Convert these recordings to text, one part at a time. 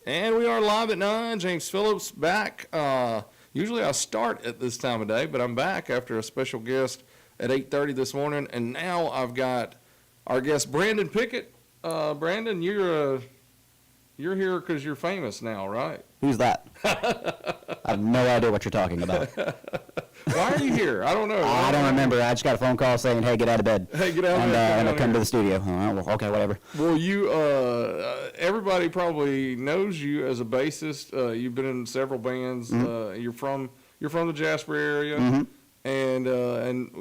And we are live at 9. James Phillips back. Usually I start at this time of day, but I'm back after a special guest at 8:30 this morning. And now I've got our guest, Brandon Pickett. Brandon, you're here because you're famous now, right? Who's that? I have no idea what you're talking about. Why are you here? I don't know. I don't remember. I just got a phone call saying, "Hey, get out of bed." Hey, get out of bed. And I come to the studio. Oh, well, okay, whatever. Well, everybody probably knows you as a bassist. You've been in several bands. Mm-hmm. You're from the Jasper area, Mm-hmm. and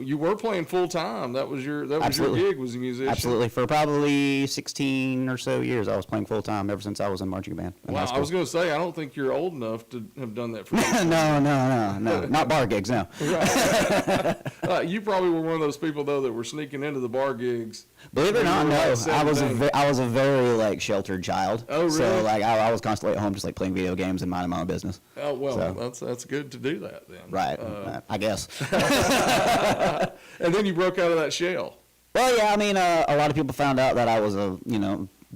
you were playing full time. That was your gig, was a musician. Absolutely. For probably 16 or so years, I was playing full time ever since I was in marching band. Wow, I was going to say, I don't think you're old enough to have done that for No, not bar gigs, no. Right. You probably were one of those people though that were sneaking into the bar gigs. Believe it or not, no. I was a very sheltered child. Oh, really? So I was constantly at home just playing video games and minding my own business. Oh well, so. That's good to do that then. Right. I guess. And then you broke out of that shell. Well, yeah. I mean, a lot of people found out that I was a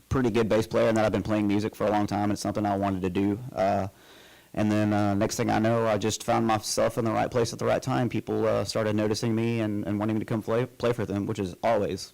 pretty good bass player and that I've been playing music for a long time. And it's something I wanted to do. And then next thing I know, I just found myself in the right place at the right time. People started noticing me and wanting me to come play for them, which is always,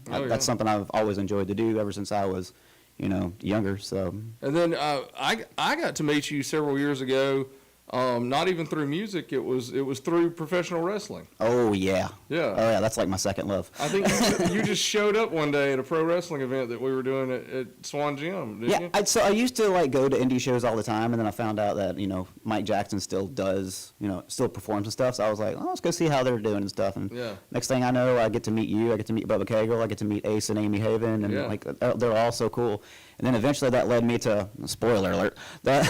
that's something I've always enjoyed to do ever since I was, younger. So. And then I got to meet you several years ago. Not even through music, it was through professional wrestling. Oh yeah. Yeah. Oh yeah, that's like my second love. I think you just showed up one day at a pro wrestling event that we were doing at Swan Gym, didn't you? So I used to go to indie shows all the time, and then I found out that Mike Jackson still does, still performs and stuff. So I was like, let's go see how they're doing and stuff. And next thing I know, I get to meet you, I get to meet Bubba Cagle, I get to meet Ace and Amy Haven, and they're all so cool. And then eventually that led me to, spoiler alert, that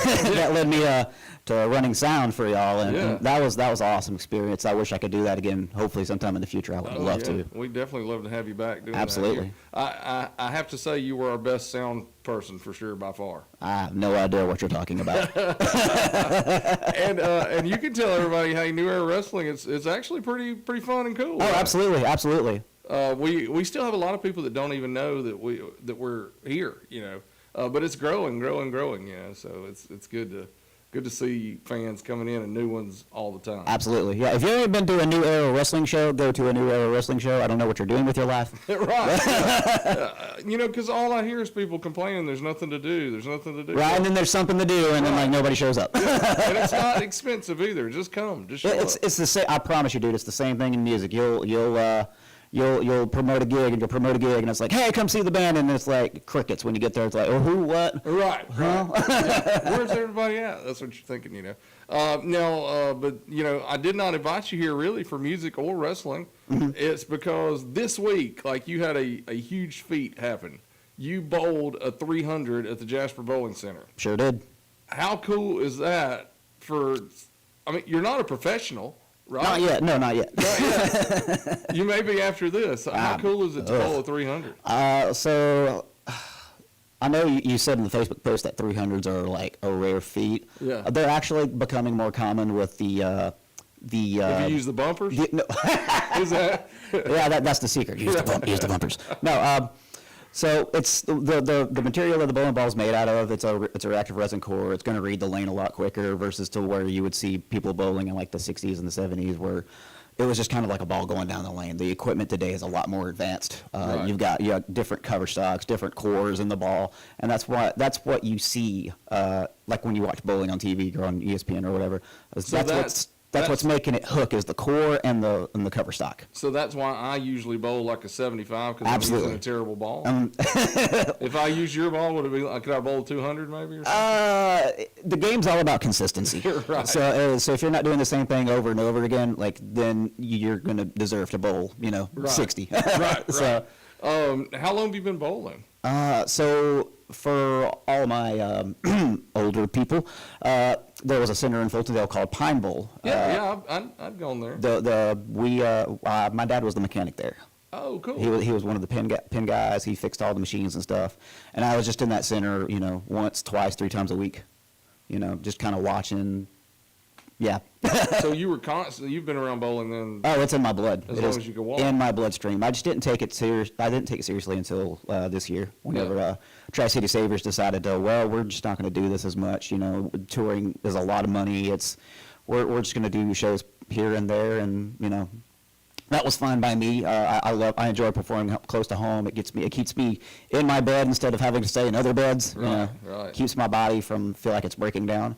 led me to running sound for y'all, and that was an awesome experience. I wish I could do that again, hopefully sometime in the future. I would love to. We'd definitely love to have you back doing Absolutely. that. I have to say you were our best sound person for sure by far. I have no idea what you're talking about. And you can tell everybody, hey, New Era Wrestling, it's actually pretty fun and cool. Oh, right? Absolutely. We still have a lot of people that don't even know that we're here, but it's growing, so it's good to see fans coming in and new ones all the time. Absolutely, yeah. If you haven't been to a New Era Wrestling show, go to a New Era Wrestling show. I don't know what you're doing with your life. Right. Because all I hear is people complaining there's nothing to do. Right, and then there's something to do, and then nobody shows up. Yeah. And it's not expensive either. Just come, just show up. It's the same. I promise you, dude. It's the same thing in music. You'll promote a gig and it's like, hey, come see the band, and it's like crickets when you get there. It's like, oh, who, what? Right. Yeah. Where's everybody at? That's what you're thinking, but I did not invite you here really for music or wrestling. Mm-hmm. It's because this week, like, you had a huge feat happen. You bowled a 300 at the Jasper Bowling Center. Sure did. How cool is that you're not a professional. Right? Not yet. No, not yet. Not yet. You may be after this. How cool is it to bowl a 300? So I know you said in the Facebook post that 300s are like a rare feat. Yeah. They're actually becoming more common with the. If you use the bumpers? No. Is that? Yeah, that's the secret. Use the bumpers. No. So it's the material that the bowling ball is made out of. It's a reactive resin core. It's going to read the lane a lot quicker versus to where you would see people bowling in like the 60s and the 70s where it was just kind of like a ball going down the lane. The equipment today is a lot more advanced. Right. You got different cover stocks, different cores in the ball, and that's what you see like when you watch bowling on TV or on ESPN or whatever. That's what's making it hook is the core and the cover stock. So that's why I usually bowl like a 75 because I'm using a terrible ball. If I use your ball, would it be like, could I bowl 200 maybe or something? The game's all about consistency. Right. So if you're not doing the same thing over and over again, then you're going to deserve to bowl, 60. Right. So, how long have you been bowling? So for all my older people, there was a center in Fultondale called Pine Bowl. I've gone there. My dad was the mechanic there. Oh, cool. He was one of the pin guys. He fixed all the machines and stuff. And I was just in that center, once, twice, 3 times a week, just kind of watching. Yeah, So you were constantly, you've been around bowling then. Oh, it's in my blood. As long as you can walk. In my bloodstream. I just didn't take it I didn't take it seriously until this year, whenever Tri-City Savers decided to, well, we're just not going to do this as much. You know, touring is a lot of money. We're just going to do shows here and there, and you know, that was fine by me. I enjoy performing close to home. It keeps me in my bed instead of having to stay in other beds. Right, you know, right. Keeps my body from feel like it's breaking down.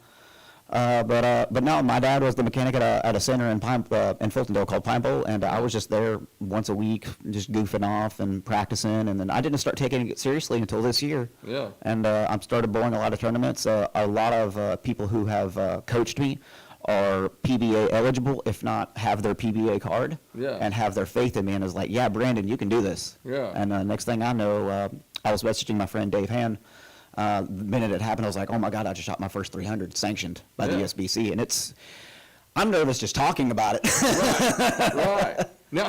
But no, my dad was the mechanic at a center in Fultondale called Pine Bowl, and I was just there once a week, just goofing off and practicing. And then I didn't start taking it seriously until this year. Yeah. And I started bowling a lot of tournaments. A lot of people who have coached me are PBA eligible, if not have their PBA card, and have their faith in me, and is like, yeah, Brandon, you can do this. Yeah. And next thing I know, I was messaging my friend Dave Hand. The minute it happened, I was like, oh my God, I just shot my first 300 sanctioned by the SBC. And I'm nervous just talking about it. Right. Now,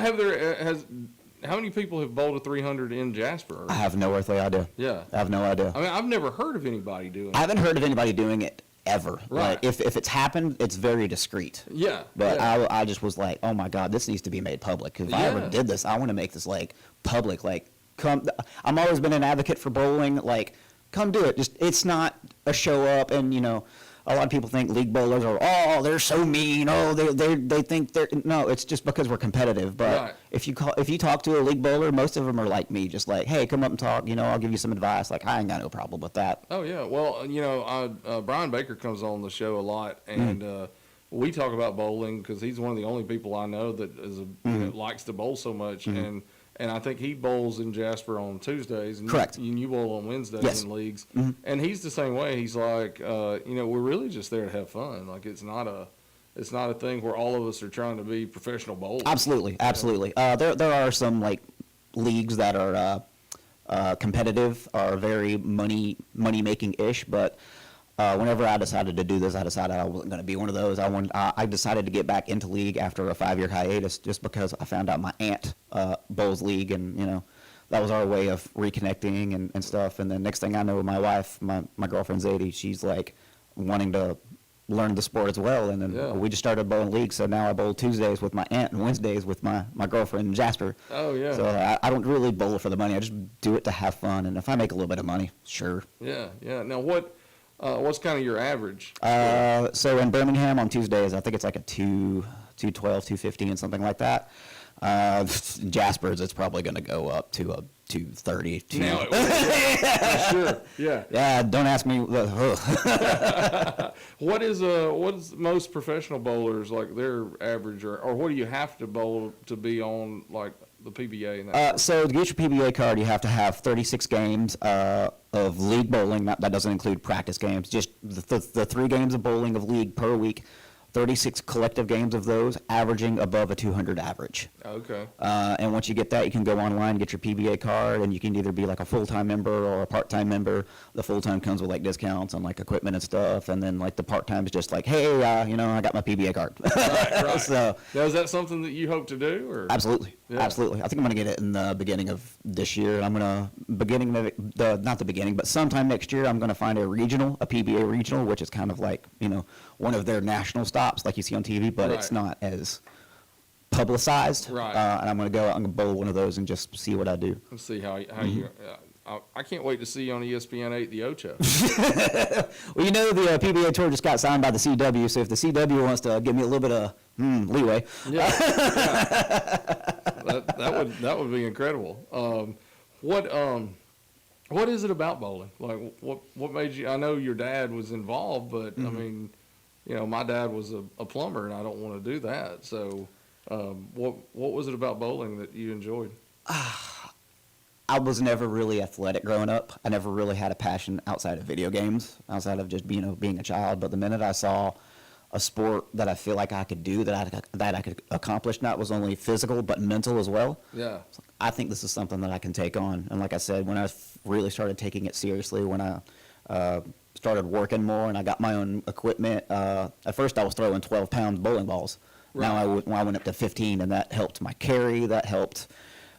how many people have bowled a 300 in Jasper? I have no earthly idea. Yeah. I have no idea. I mean, I've never heard of anybody doing it. I haven't heard of anybody doing it ever. Right. Like, if it's happened, it's very discreet. Yeah. But yeah. I just was like, oh my God, this needs to be made public. If I ever did this, I want to make this like public. Like, I'm always been an advocate for bowling. Like, come do it. Just it's not a show up, and you know, a lot of people think league bowlers are they're so mean. Oh, they think they're no. It's just because we're competitive. But if you talk to a league bowler, most of them are like me, just like, hey, come up and talk. You know, I'll give you some advice. Like, I ain't got no problem with that. Oh yeah. Well, you know, Brian Baker comes on the show a lot, and we talk about bowling because he's one of the only people I know that likes to bowl so much, and I think he bowls in Jasper on Tuesdays. And Correct. You bowl on Wednesdays in leagues. And he's the same way. He's like, you know, we're really just there to have fun. Like, it's not a thing where all of us are trying to be professional bowlers. Absolutely. There are some like leagues that are competitive, are very money making ish, but whenever I decided to do this, I decided I wasn't going to be one of those. I decided to get back into league after a 5-year hiatus, just because I found out my aunt bowls league, and you know, that was our way of reconnecting and stuff. And then next thing I know, my wife, my girlfriend Zadie, she's like wanting to learn the sport as well, and then we just started bowling league. So now I bowl Tuesdays with my aunt and Wednesdays with my girlfriend Jasper. Oh yeah. So I don't really bowl for the money. I just do it to have fun, and if I make a little bit of money, sure. Yeah. Now what's kind of your average? So in Birmingham on Tuesdays, I think it's like a 212, 215, and something like that. Jasper's, it's probably going to go up to a 230. Now it will. Sure. Yeah. Yeah. Don't ask me. What is most professional bowlers like their average, or what do you have to bowl to be on like the PBA and that? So to get your PBA card, you have to have 36 games of league bowling. That doesn't include practice games. Just the 3 games of bowling of league per week. 36 collective games of those, averaging above a 200 average. Okay. And once you get that, you can go online, get your PBA card, and you can either be like a full-time member or a part-time member. The full-time comes with like discounts on like equipment and stuff, and then like the part-time is just like, hey, you know, I got my PBA card. Right. So now, is that something that you hope to do? Or? Absolutely. Yeah. Absolutely. I think I'm going to get it in the beginning of this year. I'm going to, not the beginning, but sometime next year, I'm going to find a PBA regional, which is kind of like, you know, one of their national stops like you see on TV, but it's not as publicized. Right. And I'm going to bowl one of those and just see what I do. Let's see how you. I can't wait to see you on ESPN 8, the Ocho. Well, you know, the PBA tour just got signed by the CW, so if the CW wants to give me a little bit of leeway. Yeah. That would be incredible. What is it about bowling? Like, what made you? I know your dad was involved, but I mean, you know, my dad was a plumber, and I don't want to do that. So, what was it about bowling that you enjoyed? I was never really athletic growing up. I never really had a passion outside of video games, outside of just being a child. But the minute I saw a sport that I feel like I could do, that I could accomplish, not was only physical but mental as well. Yeah. I think this is something that I can take on. And like I said, when I really started taking it seriously, when I started working more and I got my own equipment, at first I was throwing 12-pound bowling balls. Right. Now I went up to 15, and that helped my carry, that helped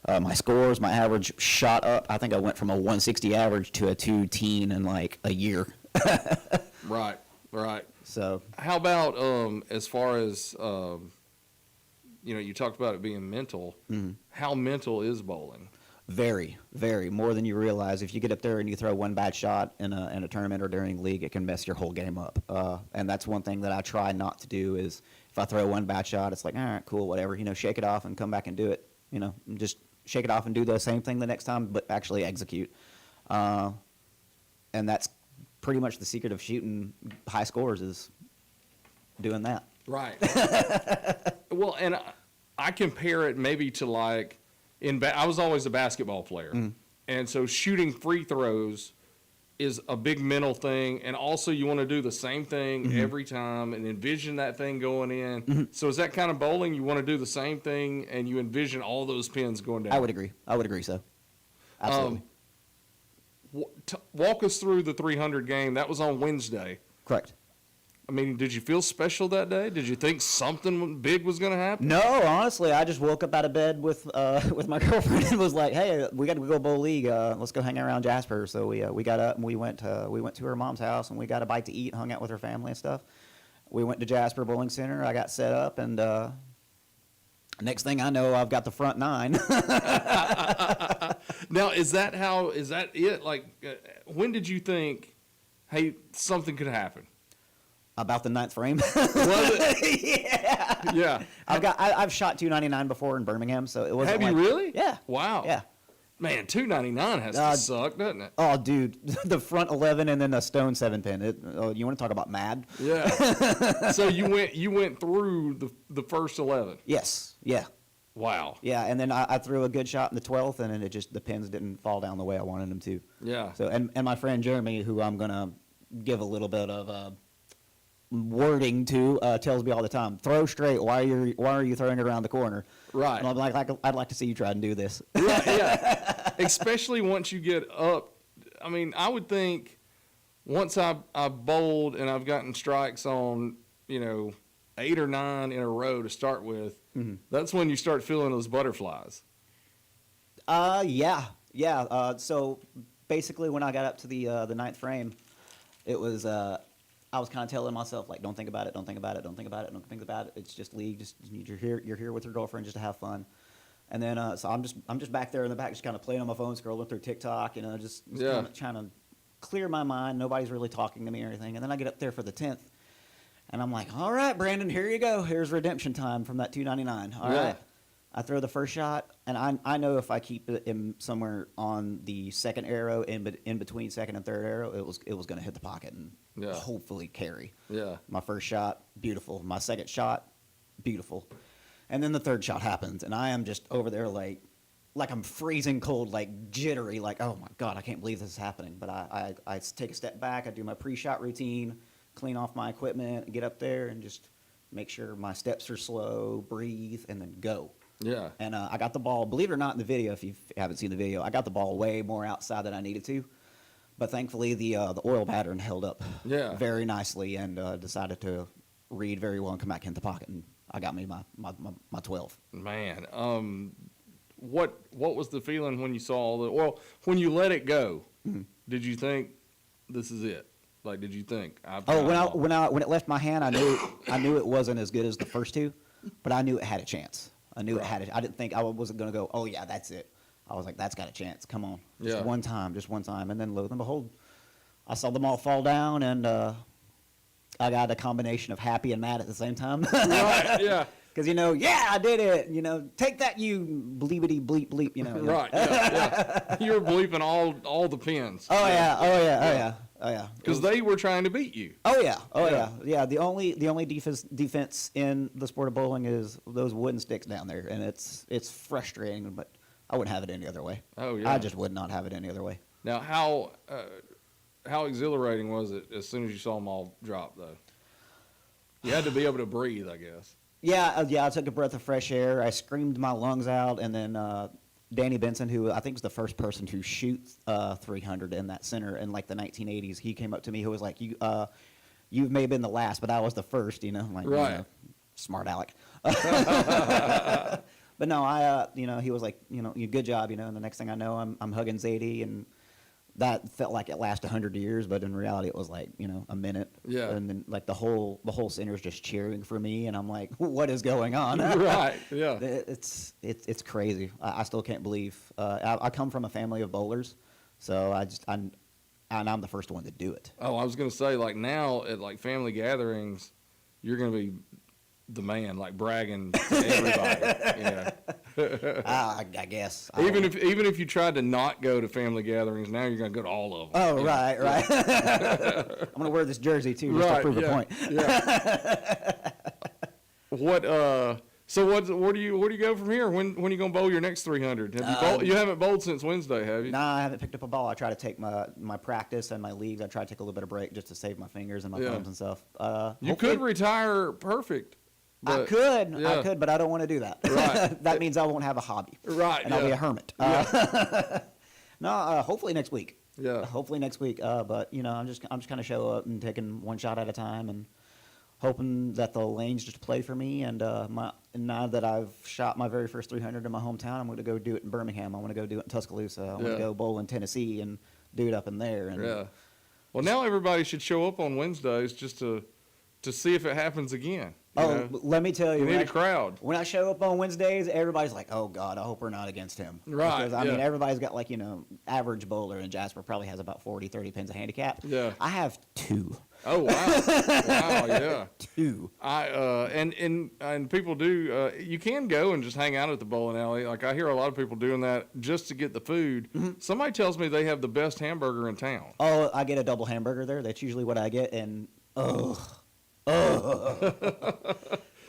my scores, my average shot up. I think I went from a 160 average to a 210 in like a year. Right. So how about as far as you talked about it being mental. How mental is bowling? very, very more than you realize. If you get up there and you throw one bad shot in a tournament or during league, it can mess your whole game up. And that's one thing that I try not to do is if I throw one bad shot, it's like, all right, cool, whatever. Shake it off and come back and do it. Just shake it off and do the same thing the next time, but actually execute. And that's pretty much the secret of shooting high scores is doing that. Right. Well, and I compare it maybe to like I was always a basketball player, and so shooting free throws is a big mental thing, and also you want to do the same thing every time and envision that thing going in. So is that kind of bowling? You want to do the same thing and you envision all those pins going down? I would agree so. Absolutely. Walk us through the 300 game. That was on Wednesday. Correct. I mean, did you feel special that day? Did you think something big was going to happen? No, honestly, I just woke up out of bed with my girlfriend and was like, "Hey, we got to go bowl league. Let's go hang around Jasper." So we got up and we went to her mom's house and we got a bite to eat, hung out with her family and stuff. We went to Jasper Bowling Center. I got set up and next thing I know, I've got the front nine. Now, is that it? Like, when did you think, hey, something could happen? About the ninth frame. Was it? Yeah. Yeah. I've shot 299 before in Birmingham, so it wasn't. Have you really? Yeah. Wow. Yeah. Man, 299 has to suck, doesn't it? Oh, dude, the front 11 and then the stone 7-pin. You want to talk about mad? Yeah. So you went through the first 11. Yes. Yeah. Wow. Yeah, and then I threw a good shot in the 12th, and then the pins didn't fall down the way I wanted them to. Yeah. So and my friend Jeremy, who I'm gonna give a little bit of wording to, tells me all the time, throw straight. Why are you throwing it around the corner? Right. And I'm like, I'd like to see you try and do this. Right, yeah. Especially once you get up. I mean, I would think once I bowled and I've gotten strikes on, 8 or 9 in a row to start with, that's when you start feeling those butterflies. Yeah. So basically when I got up to the ninth frame, it was, I was kind of telling myself, like, don't think about it. It's just league. You're here with your girlfriend just to have fun. And then, so I'm just back there in the back, just kind of playing on my phone, scrolling through TikTok, just kind of trying to clear my mind. Nobody's really talking to me or anything. And then I get up there for the 10th, and I'm like, all right, Brandon, here you go. Here's redemption time from that 299. All right. I throw the first shot, and I know if I keep it in somewhere on the second arrow, in between second and third arrow, it was going to hit the pocket and hopefully carry. Yeah. My first shot, beautiful. My second shot, beautiful. And then the third shot happens, and I am just over there like I'm freezing cold, like jittery, like, oh my God, I can't believe this is happening. But I take a step back, I do my pre-shot routine, clean off my equipment, get up there, and just make sure my steps are slow, breathe, and then go. Yeah. And I got the ball, believe it or not, in the video, if you haven't seen the video, I got the ball way more outside than I needed to. But thankfully, the oil pattern held up very nicely and decided to read very well and come back in the pocket. And I got me my 12. Man, what was the feeling when you saw when you let it go? Did you think this is it? Like, did you think? When it left my hand, I knew it wasn't as good as the first two, but I knew it had a chance. I knew it had it. I didn't think I wasn't going to go, oh, yeah, that's it. I was like, that's got a chance. Come on. Just one time. And then lo and behold, I saw them all fall down, and I got a combination of happy and mad at the same time. Right, yeah. Because, I did it. Take that, you bleepity bleep bleep, Right, yeah. You were bleeping all the pins. Oh, yeah. Because they were trying to beat you. Oh yeah. The only defense in the sport of bowling is those wooden sticks down there, and it's frustrating, but I wouldn't have it any other way. Oh yeah. I just would not have it any other way. Now, how exhilarating was it as soon as you saw them all drop, though? You had to be able to breathe, I guess. Yeah. I took a breath of fresh air. I screamed my lungs out, and then Danny Benson, who I think was the first person to shoot 300 in that center in like the 1980s, he came up to me. Who was like, "You may have been the last, but I was the first." I'm like, right. Smart aleck. But no, he was like, you good job, And the next thing I know, I'm hugging Zadie, and that felt like it lasted 100 years, but in reality, it was like, a minute. Yeah. And then like the whole center is just cheering for me, and I'm like, what is going on? Right. Yeah. It's crazy. I still can't believe. I come from a family of bowlers, so I'm the first one to do it. Oh, I was gonna say, like, now at like family gatherings, you're gonna be the man, like bragging to everybody. I guess. Even if you tried to not go to family gatherings, now you're gonna go to all of them. Oh, right. I'm gonna wear this jersey too, just to prove a point. Yeah. So where do you go from here? When are you gonna bowl your next 300? You haven't bowled since Wednesday, have you? Nah, I haven't picked up a ball. I try to take my practice and my leagues. I try to take a little bit of break just to save my fingers and my thumbs and stuff. You could retire perfect. I could, but I don't want to do that. Right. That means I won't have a hobby. Right. And I'll be a hermit. No, hopefully next week. Yeah. Hopefully next week. But I'm just kind of show up and taking one shot at a time and hoping that the lanes just play for me. And now that I've shot my very first 300 in my hometown, I'm going to go do it in Birmingham. I want to go do it in Tuscaloosa. I want to go bowl in Tennessee and do it up in there. And, Well, now everybody should show up on Wednesdays just to see if it happens again. Let me tell you. You need a crowd. When I show up on Wednesdays, everybody's like, oh, God, I hope we're not against him. Right. Because, I mean, everybody's got like, average bowler, and Jasper probably has about 40, 30 pins of handicap. Yeah. I have 2. Oh, wow. Wow, yeah. 2. And people do, you can go and just hang out at the bowling alley. Like, I hear a lot of people doing that just to get the food. Mm-hmm. Somebody tells me they have the best hamburger in town. Oh, I get a double hamburger there. That's usually what I get, and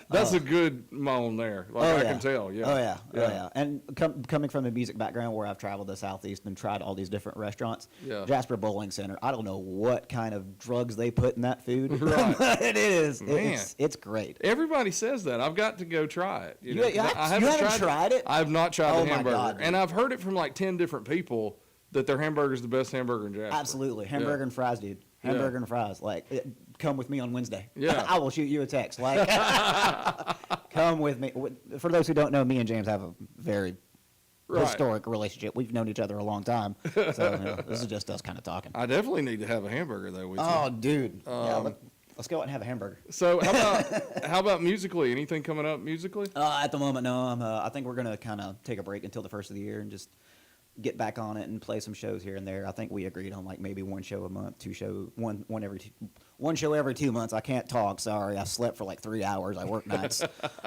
That's a good moan there. I can tell. Yeah. Oh yeah. And coming from a music background where I've traveled the Southeast and tried all these different restaurants, Jasper Bowling Center. I don't know what kind of drugs they put in that food. Right. But it is. Man. It's great. Everybody says that. I've got to go try it. You haven't tried it? I've not tried the hamburger, God, and I've heard it from like 10 different people that their hamburger is the best hamburger in Jasper. Absolutely, hamburger and fries, dude. Hamburger and fries. Come with me on Wednesday. Yeah. I will shoot you a text. Come with me. For those who don't know, me and James have a very historic relationship. We've known each other a long time. So this is just us kind of talking. I definitely need to have a hamburger though with you. Oh, dude. Let's go out and have a hamburger. So how about musically? Anything coming up musically? At the moment, no. I think we're gonna kind of take a break until the first of the year and just get back on it and play some shows here and there. I think we agreed on like maybe one show a month, one show every 2 months. I can't talk. Sorry, I slept for like 3 hours. I work nights.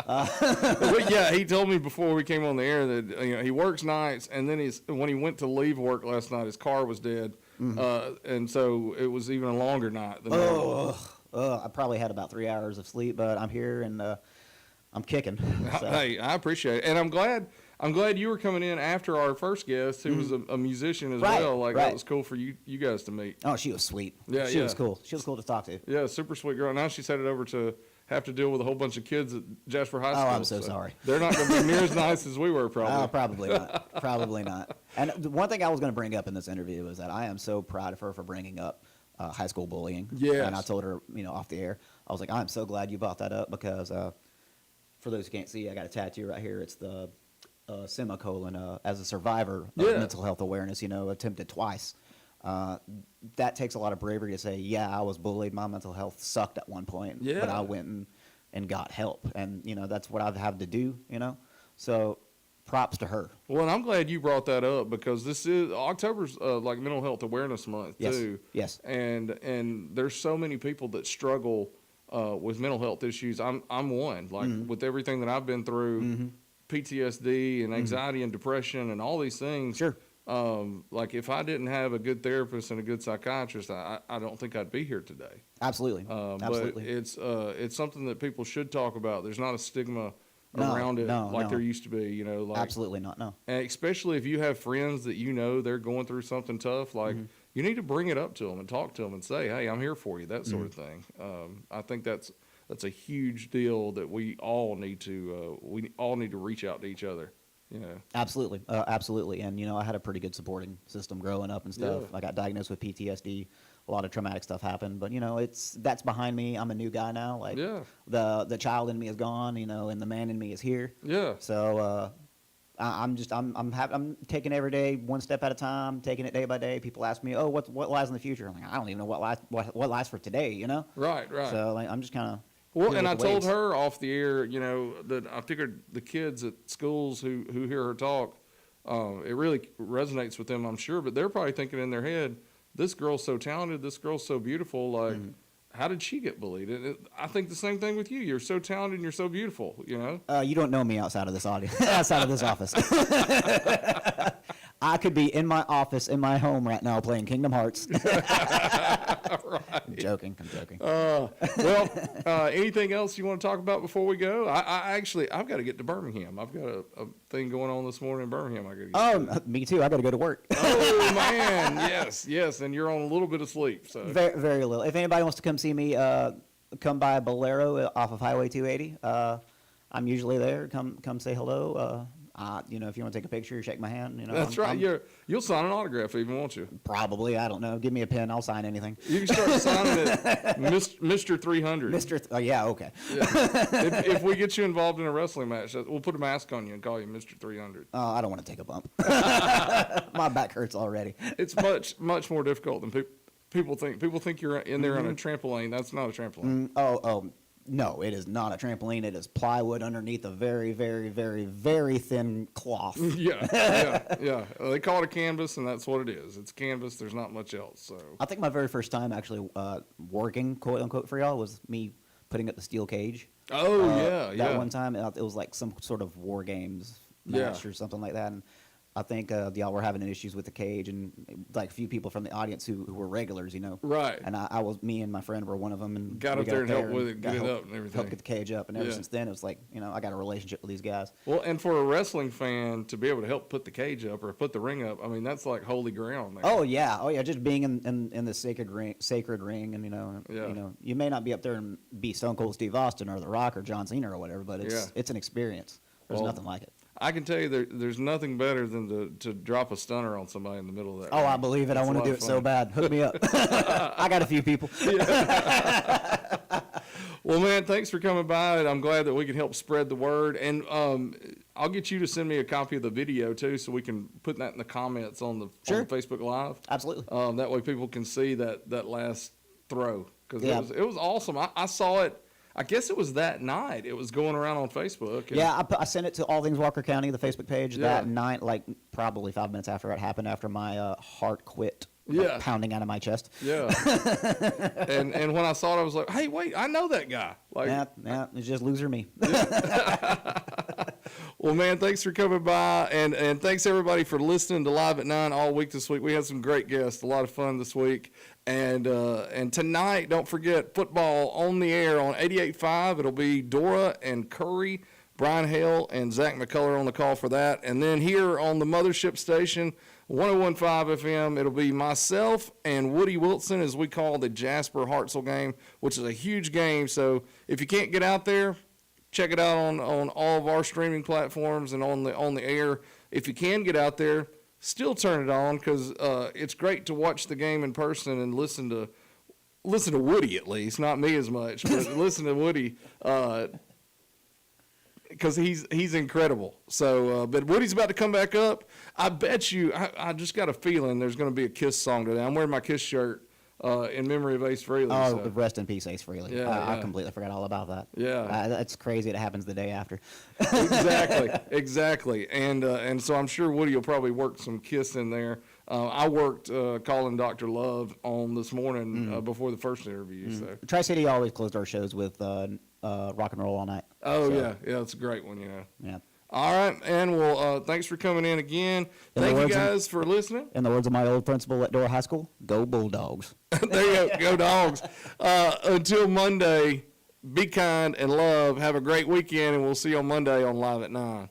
Well, yeah, he told me before we came on the air that he works nights, and then when he went to leave work last night, his car was dead, and so it was even a longer night than normal. I probably had about 3 hours of sleep, but I'm here and I'm kicking. So. Hey, I appreciate it, and I'm glad you were coming in after our first guest, who was a musician as well. That was cool for you guys to meet. Oh, she was sweet. Yeah, she was cool. She was cool to talk to. Yeah, super sweet girl. Now she's headed over to have to deal with a whole bunch of kids at Jasper High School. Oh, I'm so sorry. They're not going to be near as nice as we were, probably. Probably not. Probably not. And the one thing I was going to bring up in this interview was that I am so proud of her for bringing up high school bullying. Yes. And I told her, off the air, I was like, I'm so glad you brought that up because for those who can't see, I got a tattoo right here. It's the semicolon as a survivor of mental health awareness, attempted twice. That takes a lot of bravery to say, I was bullied. My mental health sucked at one point, but I went and got help. And, that's what I've had to do, So props to her. Well, and I'm glad you brought that up because this is October's like Mental Health Awareness Month too. Yes. And there's so many people that struggle with mental health issues. I'm one. Like with everything that I've been through, PTSD and anxiety and depression and all these things. Sure. Like if I didn't have a good therapist and a good psychiatrist, I don't think I'd be here today. Absolutely. Absolutely. But it's something that people should talk about. There's not a stigma around it like there used to be, Absolutely not, no. And especially if you have friends that they're going through something tough, like you need to bring it up to them and talk to them and say, hey, I'm here for you, that sort of thing. I think that's a huge deal that we all need to reach out to each other. Absolutely. Absolutely. And, I had a pretty good supporting system growing up and stuff. Yeah. I got diagnosed with PTSD. A lot of traumatic stuff happened, but that's behind me. I'm a new guy now. The child in me is gone, and the man in me is here. Yeah. So I'm taking every day one step at a time, taking it day by day. People ask me, oh, what lies in the future? I'm like, I don't even know what lies for today, you know? Right. So like, I'm just kind of. Well, and I told her off the air, you know, that I figured the kids at schools who hear her talk, it really resonates with them, I'm sure. But they're probably thinking in their head, this girl's so talented, this girl's so beautiful, like. How did she get bullied? I think the same thing with you. You're so talented and you're so beautiful, you know? You don't know me outside of this audience, outside of this office. I could be in my office, in my home right now playing Kingdom Hearts. Right. I'm joking. Anything else you want to talk about before we go? I've got to get to Birmingham. I've got a thing going on this morning in Birmingham. I got to get me too. I got to go to work. Oh, man. Yes. And you're on a little bit of sleep. So Very, very little. If anybody wants to come see me, come by Bolero off of Highway 280. I'm usually there. Come say hello. You know, if you want to take a picture, shake my hand. You know, that's right. You'll sign an autograph even, won't you? Probably. I don't know. Give me a pen. I'll sign anything. You can start signing it, Mr. 300. Yeah. Okay. Yeah. If we get you involved in a wrestling match, we'll put a mask on you and call you Mr. 300. I don't want to take a bump. My back hurts already. It's much more difficult than people think. People think you're in there on a trampoline. That's not a trampoline. No, it is not a trampoline. It is plywood underneath a very, very, very, very thin cloth. Yeah. They call it a canvas, and that's what it is. It's canvas. There's not much else. So I think my very first time actually working, quote unquote, for y'all was me putting up the steel cage. That one time, it was like some sort of war games match or something like that. And I think y'all were having issues with the cage, and like a few people from the audience who were regulars, you know. Right. And me and my friend were one of them, and got up there and helped with it, get it up and everything. Helped get the cage up, and ever since then, it was like, you know, I got a relationship with these guys. Well, and for a wrestling fan to be able to help put the cage up or put the ring up, I mean, that's like holy ground, man. Oh yeah, just being in the sacred ring, and you know, you may not be up there and be Stone Cold Steve Austin or The Rock or John Cena or whatever, but it's an experience. There's nothing like it. I can tell you there's nothing better than to drop a stunner on somebody in the middle of that. Oh, I believe it. I want to do it so bad. Hook me up. I got a few people. Well, man, thanks for coming by, and I'm glad that we can help spread the word. And I'll get you to send me a copy of the video too, so we can put that in the comments on the Facebook Live. Absolutely. That way people can see that last throw, because it was awesome. I saw it. I guess it was that night. It was going around on Facebook. I sent it to All Things Walker County, the Facebook page, that night, like probably 5 minutes after it happened, after my heart quit pounding out of my chest. Yeah. and when I saw it, I was like, hey, wait, I know that guy. Like, it's just loser me. Well, man, thanks for coming by, and thanks everybody for listening to Live at 9 all week this week. We had some great guests, a lot of fun this week. And tonight, don't forget, football on the air on 88.5. It'll be Dora and Curry, Brian Hale, and Zach McCullough on the call for that. And then here on the mothership station, 101.5 FM, it'll be myself and Woody Wilson as we call the Jasper Hartselle game, which is a huge game. So if you can't get out there, check it out on all of our streaming platforms and on the air. If you can get out there, still turn it on, because it's great to watch the game in person and listen to Woody, at least, not me as much, but listen to Woody, because he's incredible. So, but Woody's about to come back up. I bet you, I just got a feeling there's going to be a Kiss song today. I'm wearing my Kiss shirt in memory of Ace Frehley. Oh, so. Rest in peace, Ace Frehley. Yeah, I completely forgot all about that. Yeah. That's crazy. It happens the day after. Exactly. And so I'm sure Woody will probably work some Kiss in there. I worked calling Dr. Love on this morning before the first interview. So Tri-City always closed our shows with Rock and Roll All Night. Oh, so. Yeah, it's a great one, you know. Yeah. All right, and well, thanks for coming in again. Thank you guys for listening. In the words of my old principal at Dora High School, go Bulldogs. There you go Dogs. Until Monday, be kind and love. Have a great weekend, and we'll see you on Monday on Live at 9.